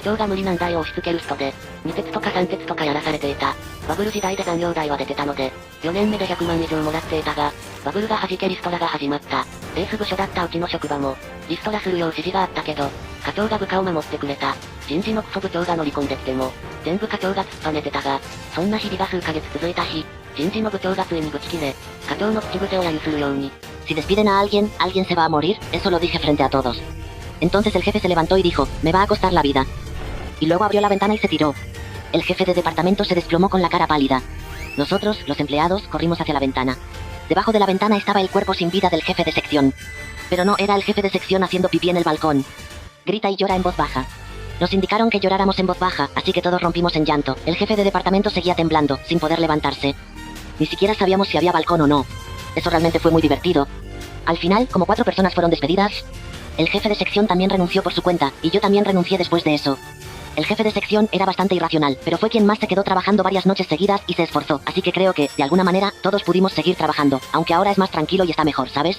課長が無理難題を押し付ける人で、2鉄とか3鉄とかやらされていた。バブル時代で残業代は出てたので、4年目で100万以上もらっていたが、バブルが弾けリストラが始まった。エース部署だったうちの職場も、リストラするよう指示があったけど、課長が部下を守ってくれた。人事のクソ部長が乗り込んできても、全部課長が突っぱねてたが、そんな日々が数ヶ月続いた日、人事の部長がついにブチ切れ、課長の口癖を揶揄するように。Si despiden a alguien, alguien se va a morir, eso lo dije frente a todos. Entonces el jefe se levantó y dijo, me va a costar la vida. Y luego abrió la ventana y se tiró. El jefe de departamento se desplomó con la cara pálida. Nosotros, los empleados, corrimos hacia la ventana. Debajo de la ventana estaba el cuerpo sin vida del jefe de sección. Pero no era el jefe de sección haciendo pipí en el balcón. Grita y llora en voz baja. Nos indicaron que lloráramos en voz baja, así que todos rompimos en llanto. El jefe de departamento seguía temblando, sin poder levantarse. Ni siquiera sabíamos si había balcón o no. Eso realmente fue muy divertido. Al final, como 4 personas fueron despedidas, el jefe de sección también renunció por su cuenta, y yo también renuncié después de eso. El jefe de sección era bastante irracional, pero fue quien más se quedó trabajando varias noches seguidas y se esforzó, así que creo que, de alguna manera, todos pudimos seguir trabajando, aunque ahora es más tranquilo y está mejor, ¿sabes?